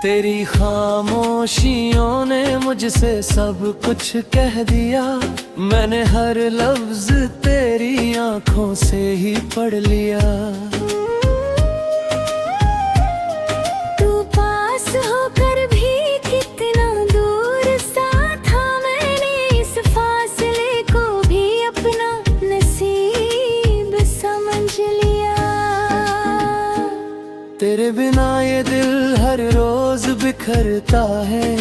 तेरी खामोशियों ने मुझसे सब कुछ कह दिया। मैंने हर लफ्ज तेरी आंखों से ही पढ़ लिया। तू पास होकर भी कितना दूर सा था, मैंने इस फासले को भी अपना नसीब समझ लिया। तेरे बिना ये दिल हर रोज बिखरता है।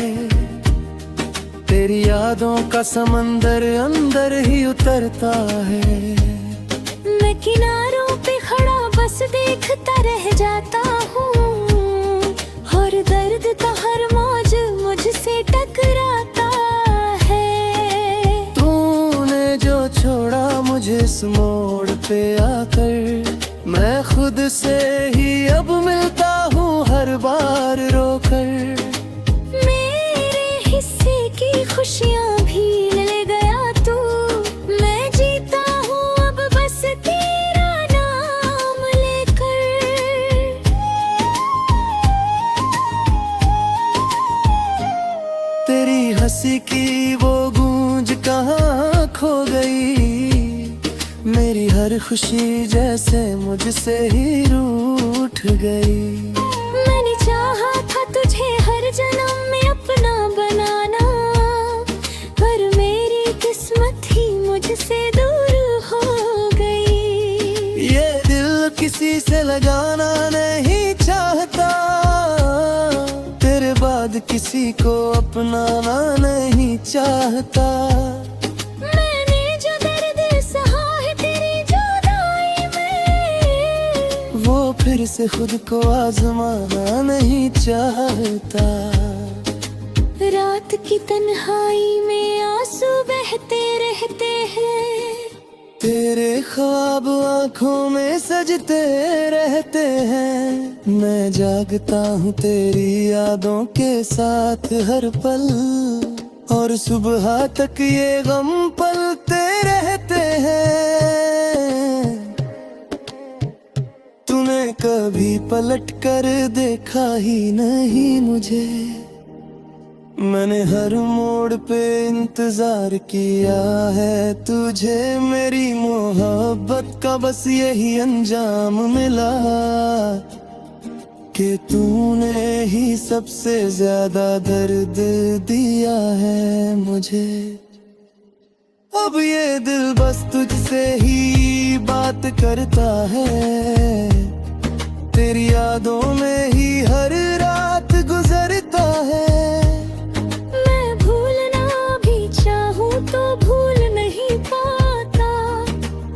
तेरी यादों का समंदर अंदर ही उतरता है। मैं किनारों पे खड़ा बस देखता रह जाता हूँ, और दर्द का हर मौज मुझसे टकराता है। तूने जो छोड़ा मुझे इस मोड़ पे आकर, मैं खुद से ही अब मिलता हूँ हर बार रोकर। मेरे हिस्से की खुशियाँ भी ले गया तू, मैं जीता हूँ अब बस तेरा नाम लेकर। तेरी हंसी की वो गूंज कहाँ खो गई। मेरी हर खुशी जैसे मुझसे ही रूठ गई। मैंने चाहा था तुझे हर जन्म में अपना बनाना, पर मेरी किस्मत ही मुझसे दूर हो गई। ये दिल किसी से लगाना नहीं चाहता, तेरे बाद किसी को अपनाना नहीं चाहता। मैंने जो दर्द सहा है तेरी जुदाई में, वो फिर से खुद को आजमाना नहीं चाहता। रात की तन्हाई में आंसू बहते रहते हैं, तेरे ख्वाब आँखों में सजते रहते हैं। मैं जागता हूँ तेरी यादों के साथ हर पल, और सुबह तक ये गम पलते रहते हैं। तूने कभी पलट कर देखा ही नहीं मुझे। मैंने हर मोड़ पे इंतजार किया है तुझे। मेरी मोहब्बत का बस यही अंजाम मिला, कि तूने ही सबसे ज्यादा दर्द दिया है मुझे। अब ये दिल बस तुझसे ही बात करता है। तेरी यादों में ही हर रात गुजरता है। मैं भूलना भी चाहूँ तो भूल नहीं पाता,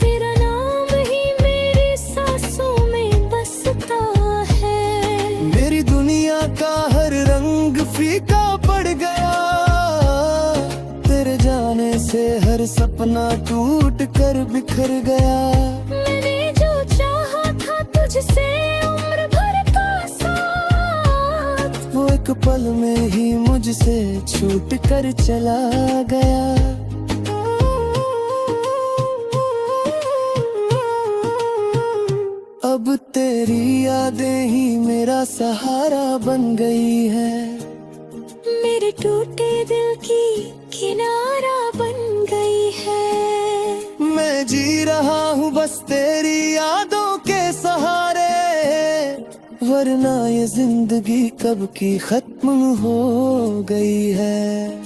तेरा नाम ही मेरी सांसों में बसता है। मेरी दुनिया का हर रंग फीका पड़ गया, तेरे जाने से हर सपना टूट कर बिखर गया। मैंने जो चाहा था तुझसे उम्र भर का साथ, वो एक पल में ही मुझसे छूट कर चला गया। अब तेरी यादें ही मेरा सहारा बन गई है। मेरे टूटे दिल की किनारा बन गई है। मैं जी रहा हूँ बस तेरी यादों के सहारे, वरना ये जिंदगी कब की खत्म हो गई है।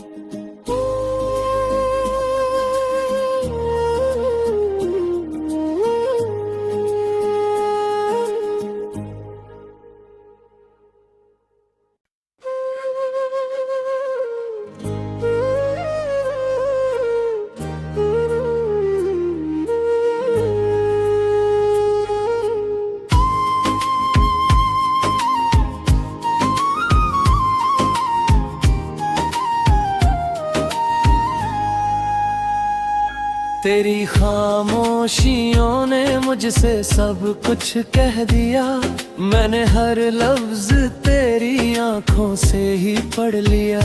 तेरी खामोशियों ने मुझसे सब कुछ कह दिया। मैंने हर लफ्ज तेरी आंखों से ही पढ़ लिया।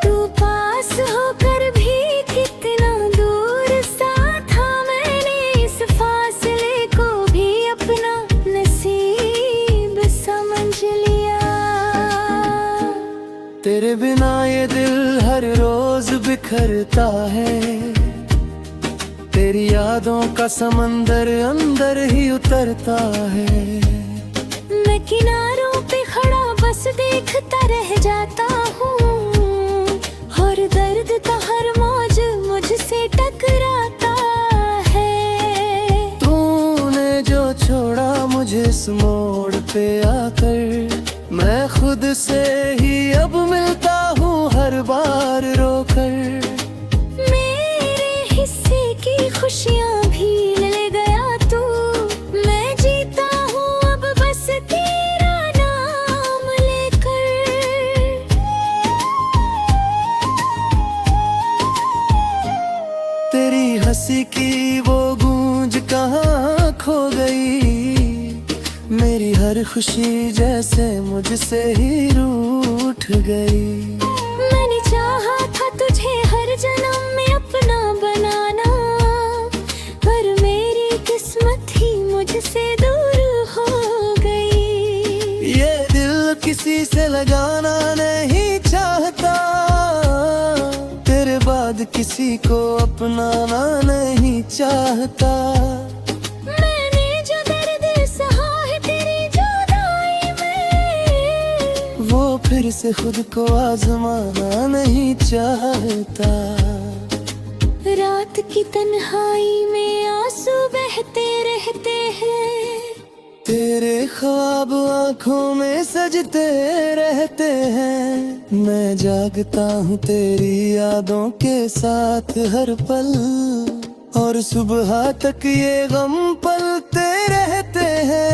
तू पास होकर भी कितना दूर सा था, मैंने इस फासले को भी अपना नसीब बिखरता है। तेरी यादों का समंदर अंदर ही उतरता है। मैं किनारों पे खड़ा बस देखता रह जाता हूँ, और दर्द का हर मौज मुझसे टकराता है। तूने जो छोड़ा मुझे इस मोड़ पे आकर, मैं खुद से ही अब मिलता हूँ हर बार रोकर। मेरे हिस्से की खुशियाँ भी ले गया तू, मैं जीता हूँ अब बस तेरा नाम लेकर। तेरी हंसी की वो गूंज कहाँ खो गई, मेरी हर खुशी जैसे मुझसे ही रूठ गई। मैंने चाहा था तुझे हर जन्म में अपना बनाना, पर मेरी किस्मत ही मुझसे दूर हो गई। ये दिल किसी से लगाना नहीं चाहता, तेरे बाद किसी को अपनाना नहीं चाहता। फिर से खुद को आजमाना नहीं चाहता। रात की तन्हाई में आंसू बहते रहते हैं, तेरे ख्वाब आँखों में सजते रहते हैं। मैं जागता हूँ तेरी यादों के साथ हर पल, और सुबह तक ये गम पलते रहते हैं।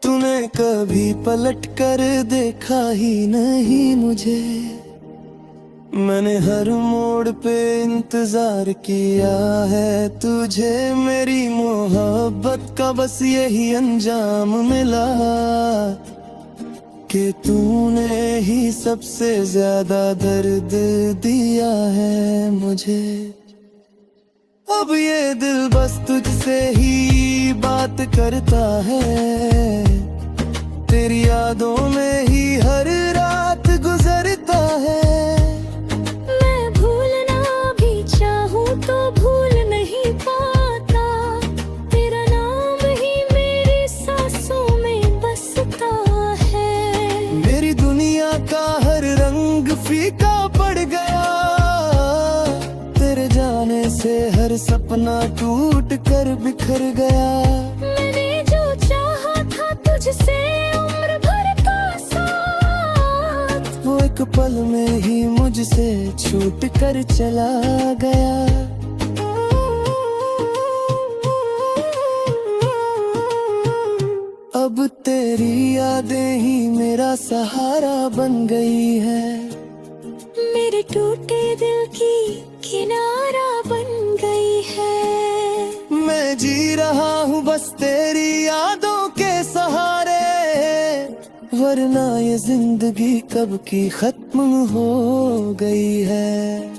तूने कभी पलट कर देखा ही नहीं मुझे, मैंने हर मोड़ पे इंतजार किया है तुझे। मेरी मोहब्बत का बस यही अंजाम मिला, कि तूने ही सबसे ज्यादा दर्द दिया है मुझे। अब ये दिल बस तुझसे ही बात करता है, तेरी यादों में ही हर रात गुजरता है। मैं भूलना भी चाहूँ तो भूल नहीं पाता, तेरा नाम ही मेरी सांसों में बसता है। मेरी दुनिया का हर रंग फीका पड़ गया, तेरे जाने से हर सपना टूट कर बिखर गया। मैंने जो चाहा था तुझसे उम्र भर का साथ, वो एक पल में ही मुझसे छूट कर चला गया। अब तेरी यादें ही मेरा सहारा बन गई है, मेरे टूटे दिल की किनारा बन गई है। मैं जी रहा हूँ बस तेरी यादों के सहारे, वरना ये जिंदगी कब की खत्म हो गई है।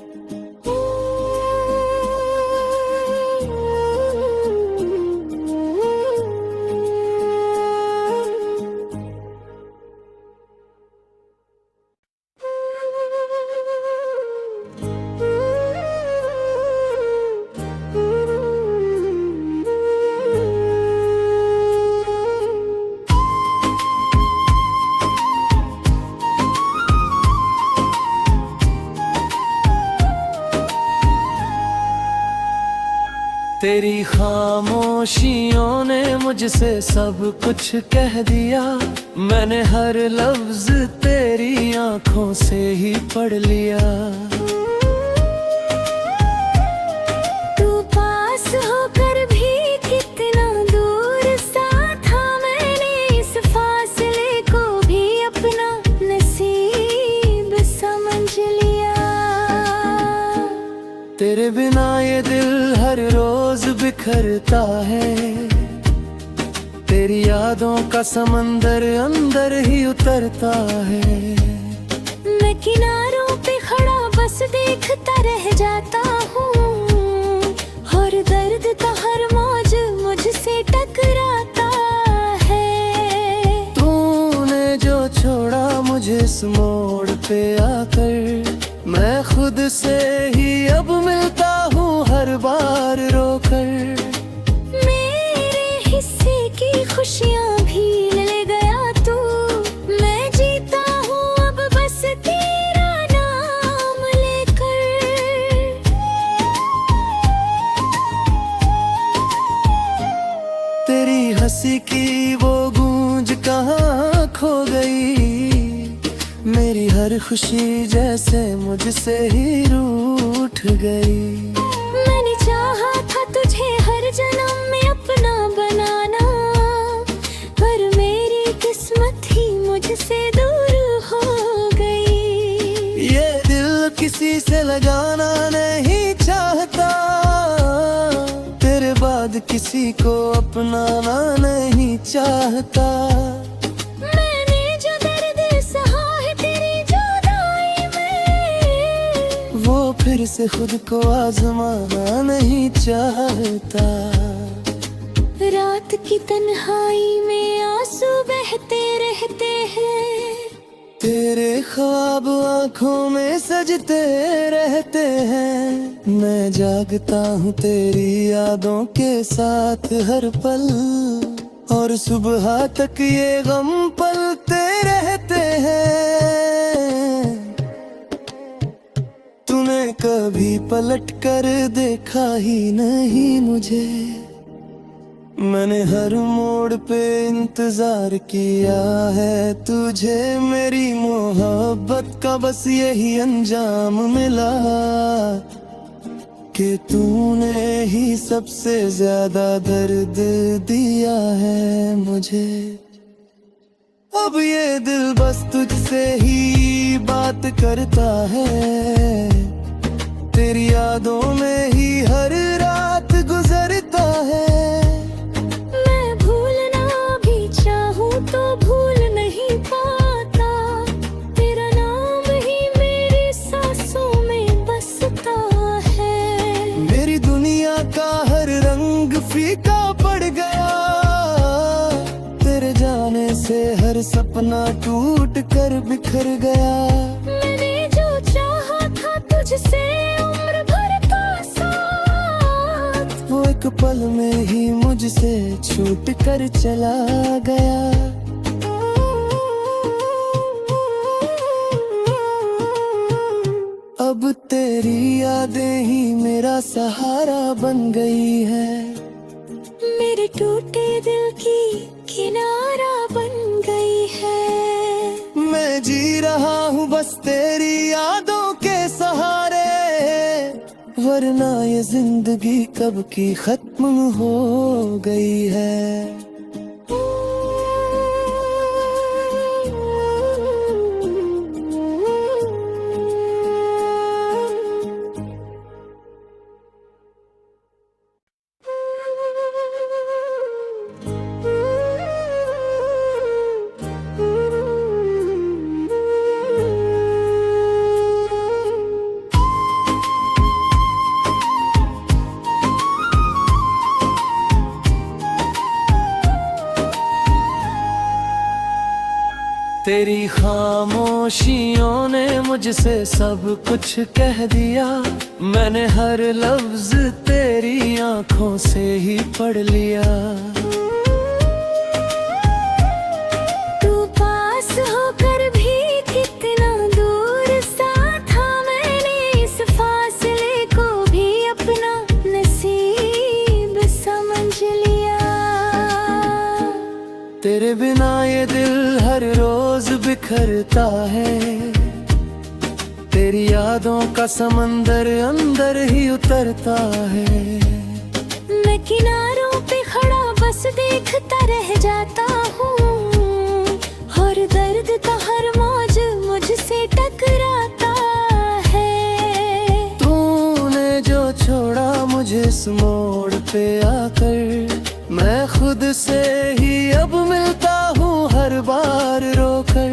तेरी खामोशियों ने मुझसे सब कुछ कह दिया, मैंने हर लफ्ज तेरी आंखों से ही पढ़ लिया। तू पास होकर भी कितना दूर सा था, मैंने इस फासले को भी अपना नसीब समझ लिया। तेरे बिना ये दिल हर रोज बिखरता है, तेरी यादों का समंदर अंदर ही उतरता है। मैं किनारों पे खड़ा बस देखता रह जाता हूँ, और दर्द का हर मौज मुझसे टकराता है। तूने जो छोड़ा मुझे इस मोड़ पे आकर मैं खुद से ही अब मिलता हूँ हर बार रोकर। मेरे हिस्से की खुशियाँ भी ले गया तू, मैं जीता हूँ अब बस तेरा नाम लेकर। तेरी हंसी की वो गूंज कहाँ खो गई, मेरी हर खुशी जैसे मुझसे ही रूठ गई। मैंने चाहा था तुझे हर जन्म में अपना बनाना, पर मेरी किस्मत ही मुझसे दूर हो गई। ये दिल किसी से लगाना नहीं चाहता, तेरे बाद किसी को अपनाना नहीं चाहता। मैंने जो दर्द सहा है तेरी जुदाई में, वो फिर से खुद को आजमाना नहीं चाहता। रात की तन्हाई में आंसू बहते रहते हैं, तेरे ख्वाब आँखों में सजते रहते हैं। मैं जागता हूँ तेरी यादों के साथ हर पल, और सुबह तक ये गम पलते रहते हैं। तूने कभी पलट कर देखा ही नहीं मुझे, मैंने हर मोड़ पे इंतजार किया है तुझे। मेरी मोहब्बत का बस यही अंजाम मिला कि तूने ही सबसे ज्यादा दर्द दिया है मुझे। अब ये दिल बस तुझसे ही बात करता है, तेरी यादों में ही हर रात गुजरता है। मैं भूलना भी चाहूँ तो भूल नहीं पाता, तेरा नाम ही मेरी सांसों में बसता है। मेरी दुनिया का हर रंग फीका पड़ गया, तेरे जाने से हर सपना टूट कर बिखर गया। मैंने जो चाहा था तुझसे उम्र भर का साथ, वो एक पल में ही मुझसे छूट कर चला गया। अब तेरी यादें ही मेरा सहारा बन गई है, मेरे टूटे दिल की किनारा बन गई है। मैं जी रहा हूँ बस तेरी यादों के सहारे, वरना ये जिंदगी कब की खत्म हो गई है। तेरी खामोशियों ने मुझसे सब कुछ कह दिया, मैंने हर लफ्ज तेरी आंखों से ही पढ़ लिया। तू पास होकर भी कितना दूर सा था, मैंने इस फासले को भी अपना नसीब समझ लिया। तेरे बिना ये दिल हर रोज बिखरता है, तेरी यादों का समंदर अंदर ही उतरता है। मैं किनारों पे खड़ा बस देखता रह जाता हूँ, और दर्द का हर मौज मुझसे टकराता है। तूने जो छोड़ा मुझे इस मोड़ पे आकर, मैं खुद से ही अब मिलता हूँ हर बार रोकर।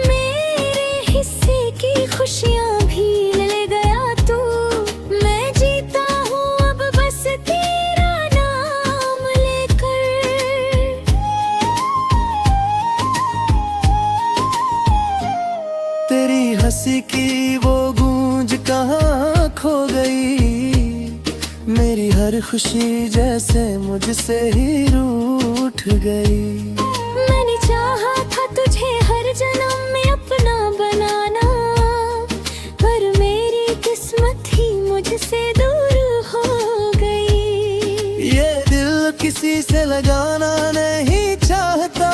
मेरे हिस्से की खुशियाँ भी ले गया तू, मैं जीता हूँ अब बस तेरा नाम लेकर। खो गई। मेरी हर खुशी जैसे मुझसे ही रूठ गई। मैंने चाहा था तुझे हर जन्म में अपना बनाना, पर मेरी किस्मत ही मुझसे दूर हो गई। ये दिल किसी से लगाना नहीं चाहता,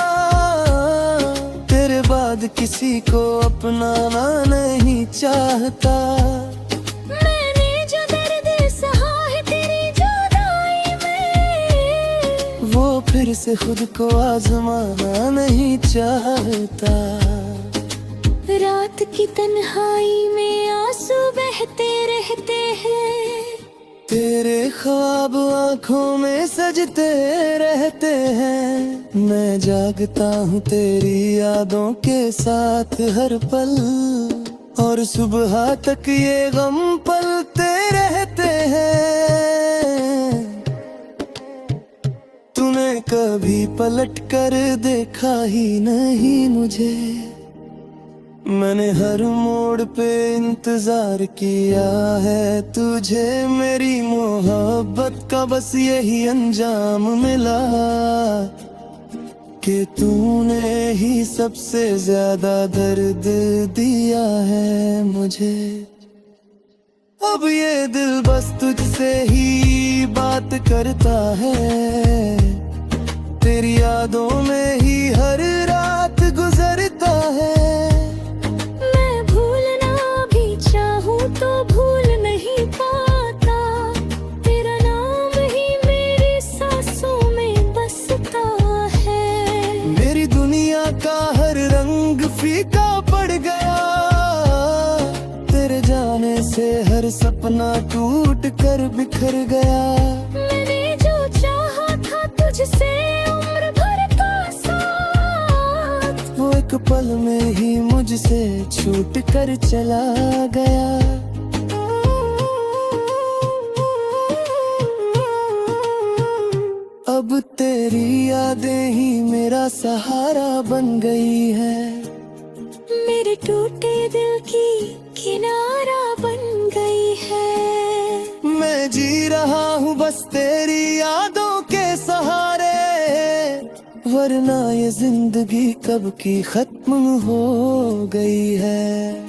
तेरे बाद किसी को अपनाना नहीं चाहता। मैंने जो दर्द सहा है तेरी जुदाई में, वो फिर से खुद को आजमाना नहीं चाहता। रात की तन्हाई में आंसू बहते रहते हैं, तेरे ख्वाब आँखों में सजते रहते हैं। मैं जागता हूँ तेरी यादों के साथ हर पल, और सुबह तक ये गम पलते रहते हैं। तूने कभी पलट कर देखा ही नहीं मुझे, मैंने हर मोड़ पे इंतजार किया है तुझे। मेरी मोहब्बत का बस यही अंजाम मिला कि तूने ही सबसे ज्यादा दर्द दिया है मुझे। अब ये दिल बस तुझसे ही बात करता है, तेरी यादों में ही हर रात गुजरता है। तो भूल नहीं पाता, तेरा नाम ही मेरी सांसों में बसता है। मेरी दुनिया का हर रंग फीका पड़ गया, तेरे जाने से हर सपना टूट कर बिखर गया। मैंने जो चाहा था तुझसे उम्र भर का साथ, वो एक पल में ही मुझसे छूट कर चला गया। अब तेरी यादें ही मेरा सहारा बन गई है, मेरे टूटे दिल की किनारा बन गई है। मैं जी रहा हूँ बस तेरी यादों के सहारे, वरना ये जिंदगी कब की खत्म हो गई है।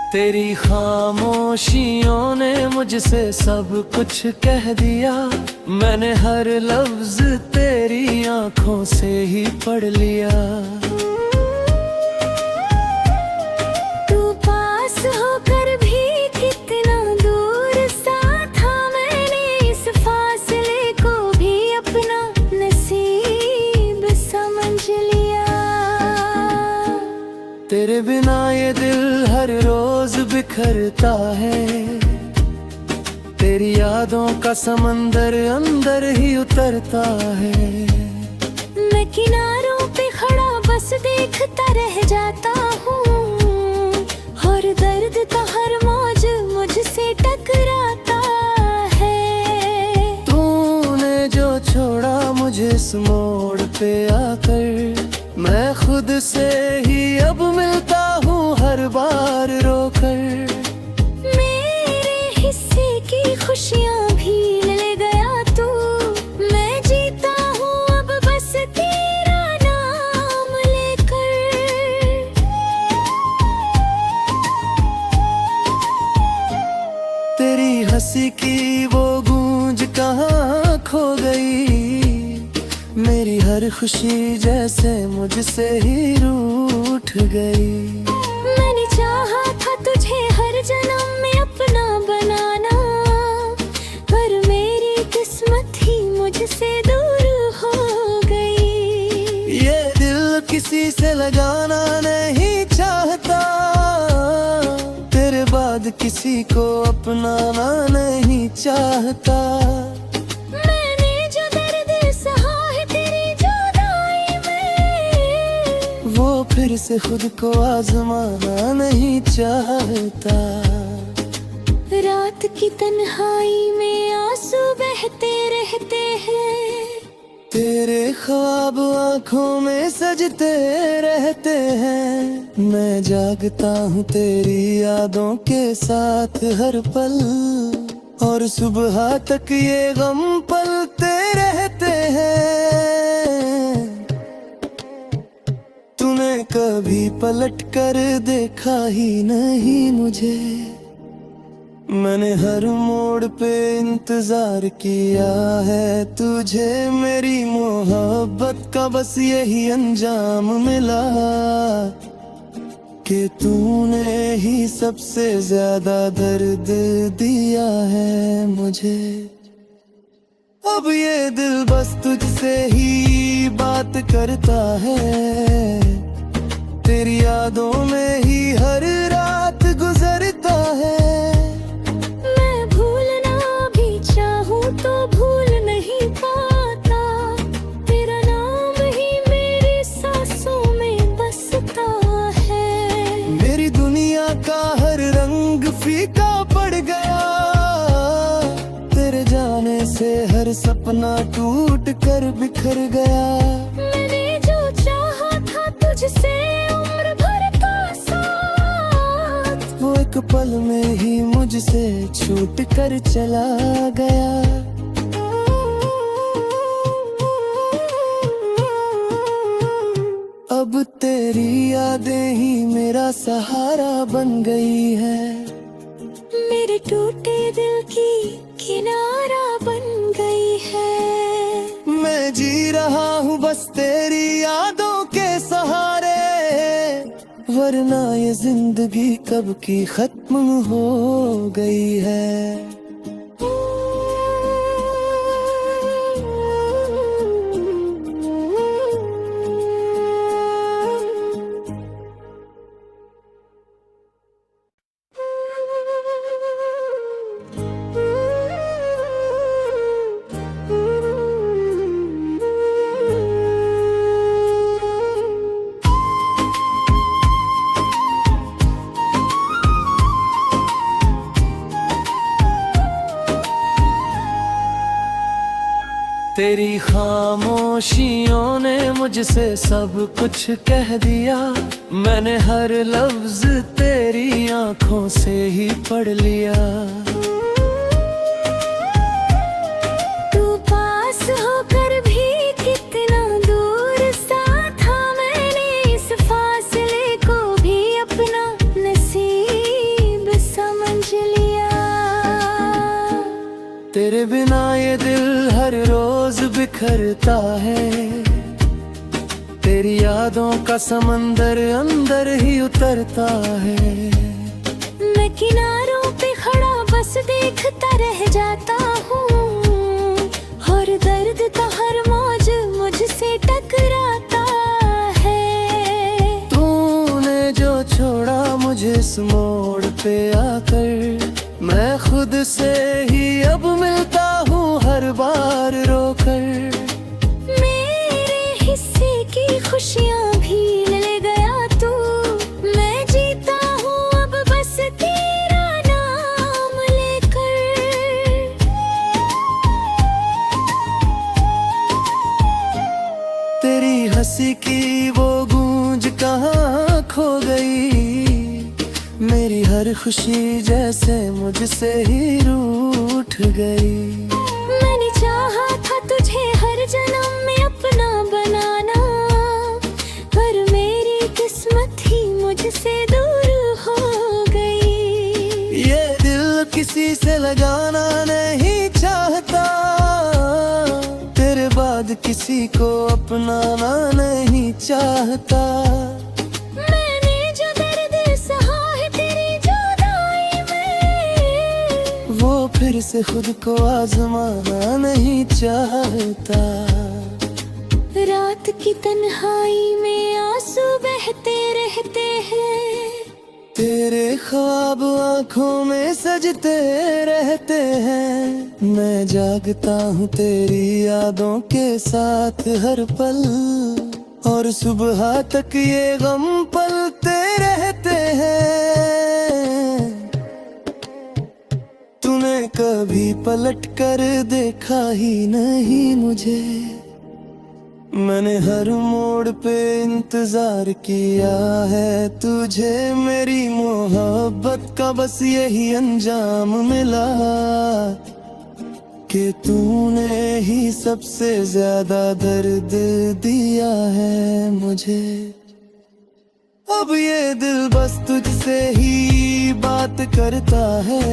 तेरी खामोशियों ने मुझसे सब कुछ कह दिया, मैंने हर लफ्ज तेरी आंखों से ही पढ़ लिया। तू पास होकर भी कितना दूर सा था, मैंने इस फासले को भी अपना नसीब समझ लिया। तेरे बिना ये दिल हर रोज बिखरता है, तेरी यादों का समंदर अंदर ही उतरता है। मैं किनारों पे खड़ा बस देखता रह जाता हूँ, और दर्द का हर मौज मुझसे टकराता है। तूने जो छोड़ा मुझे इस मोड़ पे आकर, मैं खुद से ही अब मिलता हूँ हर बार रोकर। मेरे हिस्से की खुशियाँ भी ले गया तू, मैं जीता हूँ अब बस तेरा नाम लेकर। तेरी हंसी की वो गूंज कहाँ खो गई, मेरी हर खुशी जैसे मुझसे ही रूठ गई। मैंने चाहा था तुझे हर जन्म में अपना बनाना, पर मेरी किस्मत ही मुझसे दूर हो गई। ये दिल किसी से लगाना नहीं चाहता, किसी को अपनाना नहीं चाहता। मैंने जो दर्द सहा है तेरी जुदाई में, वो फिर से खुद को आजमाना नहीं चाहता। रात की तन्हाई में आंसू बहते रहते हैं, तेरे ख्वाब आँखों में सजते रहते हैं। मैं जागता हूँ तेरी यादों के साथ हर पल, और सुबह तक ये गम पलते रहते हैं। तूने कभी पलट कर देखा ही नहीं मुझे, मैंने हर मोड़ पे इंतजार किया है तुझे। मेरी मोहब्बत का बस यही अंजाम मिला कि तूने ही सबसे ज्यादा दर्द दिया है मुझे। अब ये दिल बस तुझसे ही बात करता है, तेरी यादों में ही हर रात गुजरता है। तो भूल नहीं पाता, तेरा नाम ही मेरी सांसों में बसता है। मेरी दुनिया का हर रंग फीका पड़ गया, तेरे जाने से हर सपना टूट कर बिखर गया। मैंने जो चाहा था तुझसे उम्र भर का साथ, वो एक पल में ही मुझसे छूट कर चला गया। अब तेरी यादें ही मेरा सहारा बन गई है, मेरे टूटे दिल की किनारा बन गई है। मैं जी रहा हूँ बस तेरी यादों के सहारे, वरना ये जिंदगी कब की खत्म हो गई है। तेरी खामोशियों ने मुझसे सब कुछ कह दिया, मैंने हर लफ्ज तेरी आंखों से ही पढ़ लिया। तू पास होकर भी कितना दूर सा था, मैंने इस फासले को भी अपना नसीब समझ लिया। तेरे बिना ये दिल हर रोज बिखरता है, तेरी यादों का समंदर अंदर ही उतरता है। मैं किनारों पे खड़ा बस देखता रह जाता हूँ, और दर्द का हर मौज मुझसे टकराता है। तूने जो छोड़ा मुझे इस मोड़ पे आकर, मैं खुद से ही अब मिलता हूँ हर बार रोकर। मेरे हिस्से की खुशियाँ भी ले गया तू, मैं जीता हूँ अब बस तेरा नाम लेकर। तेरी हंसी की वो गूंज कहाँ खो गई, मेरी हर खुशी जैसे मुझसे ही रूठ गई। मैंने चाहा था तुझे हर जन्म में अपना बनाना, पर मेरी किस्मत ही मुझसे दूर हो गई। ये दिल किसी से लगाना नहीं चाहता, तेरे बाद किसी को अपनाना नहीं चाहता। फिर से खुद को आजमाना नहीं चाहता। रात की तन्हाई में आंसू बहते रहते हैं, तेरे ख्वाब आंखों में सजते रहते हैं, मैं जागता हूँ तेरी यादों के साथ हर पल, और सुबह तक ये गम पलते रहते हैं। तूने कभी पलट कर देखा ही नहीं मुझे, मैंने हर मोड़ पे इंतजार किया है तुझे। मेरी मोहब्बत का बस यही अंजाम मिला कि तूने ही सबसे ज्यादा दर्द दिया है मुझे। अब ये दिल बस तुझसे ही बात करता है,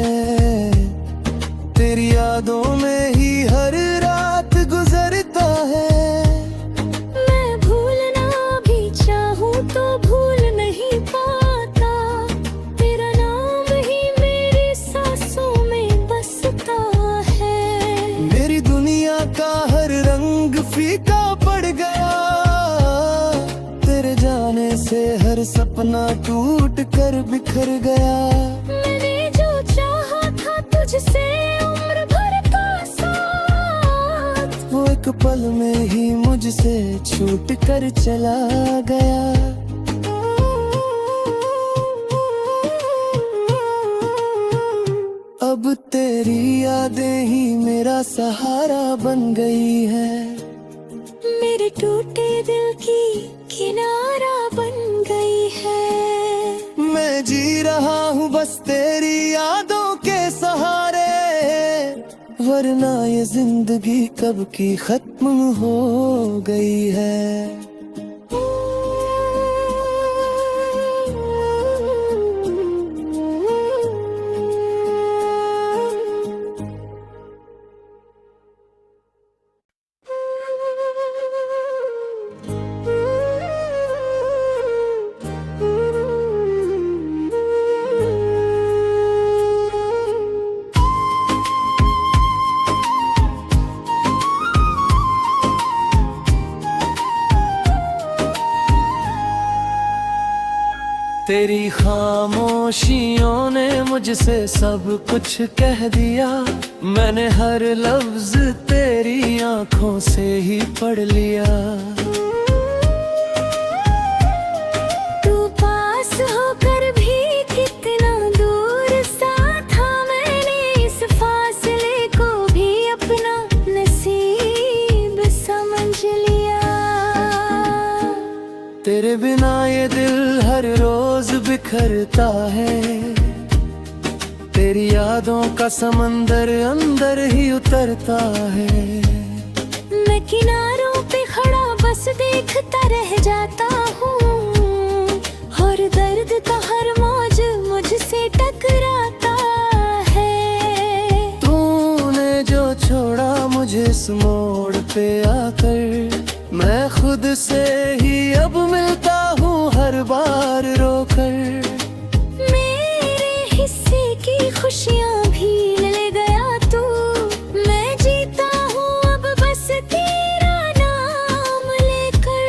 तेरी यादों में ही हर रात गुजरता है। मैं भूलना भी चाहूँ तो भूल नहीं पाता, तेरा नाम ही मेरी सांसों में बसता है। मेरी दुनिया का हर रंग फीका पड़ गया, तेरे जाने से हर सपना टूट कर बिखर गया। मैंने जो चाहा था तुझसे उम्र भर का साथ, वो एक पल में ही मुझसे छूट कर चला गया। अब तेरी यादें ही मेरा सहारा बन गई है, मेरे टूटे दिल की किनारा बन गई है। मैं जी रहा हूँ बस तेरी यादों के सहारे, वरना ये जिंदगी कब की खत्म हो गई है। तेरी खामोशियों ने मुझसे सब कुछ कह दिया, मैंने हर लफ्ज तेरी आंखों से ही पढ़ लिया। तू पास होकर भी कितना दूर सा था, मैंने इस फासले को भी अपना नसीब समझ लिया। तेरे बिना ये दिल हर रोज बिखरता है, तेरी यादों का समंदर अंदर ही उतरता है। मैं किनारों पे खड़ा बस देखता रह जाता हूँ, और दर्द का हर मौज मुझसे टकराता है। तूने जो छोड़ा मुझे इस मोड़ पे आकर, मैं खुद से ही अब मिलता हूँ हर बार रोकर। मेरे हिस्से की खुशियाँ भी ले गया तू, मैं जीता हूँ अब बस तेरा नाम लेकर।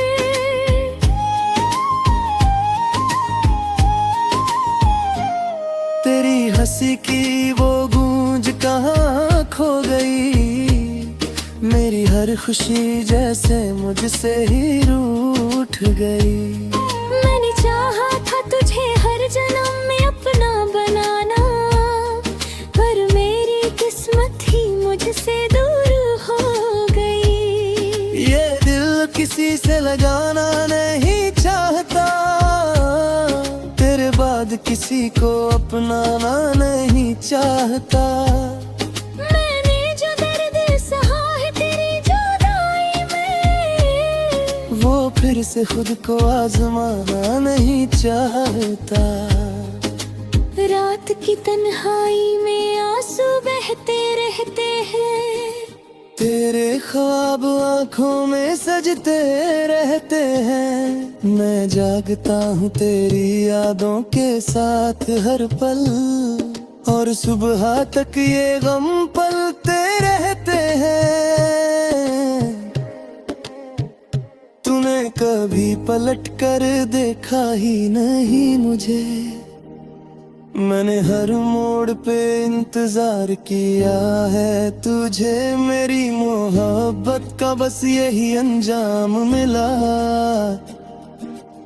तेरी हंसी की वो गूंज कहाँ खो गई, मेरी हर खुशी जैसे मुझसे ही रूठ गई। मैंने चाहा था तुझे हर जन्म में अपना बनाना, पर मेरी किस्मत ही मुझसे दूर हो गई। ये दिल किसी से लगाना नहीं चाहता, तेरे बाद किसी को अपनाना नहीं चाहता। फिर से खुद को आजमाना नहीं चाहता। रात की तन्हाई में आंसू बहते रहते हैं, तेरे ख्वाब आंखों में सजते रहते हैं। मैं जागता हूँ तेरी यादों के साथ हर पल, और सुबह तक ये गम पलते रहते हैं। तूने कभी पलट कर देखा ही नहीं मुझे, मैंने हर मोड़ पे इंतजार किया है तुझे, मेरी मोहब्बत का बस यही अंजाम मिला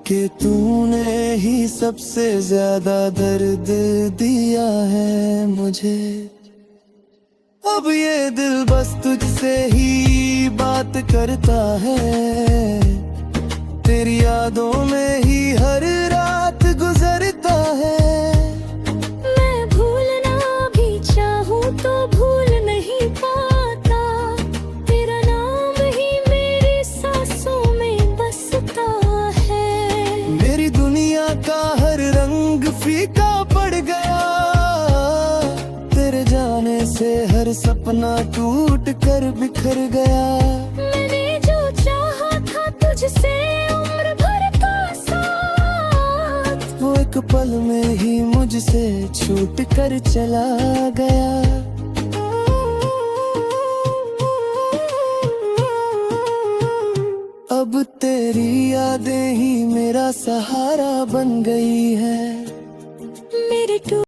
कि तूने ही सबसे ज्यादा दर्द दिया है मुझे। अब ये दिल बस तुझसे ही बात करता है, तेरी यादों में ही हर रात गुजरता है। मैं भूलना भी चाहूँ तो भूल नहीं पाता, तेरा नाम ही मेरी सांसों में बसता है। मेरी दुनिया का हर रंग फीका पड़ गया, तेरे जाने से हर सपना टूट कर बिखर गया। मैंने जो चाहा था तुझसे उम्र भर का साथ, वो एक पल में ही मुझसे छूट कर चला गया। अब तेरी यादें ही मेरा सहारा बन गई है,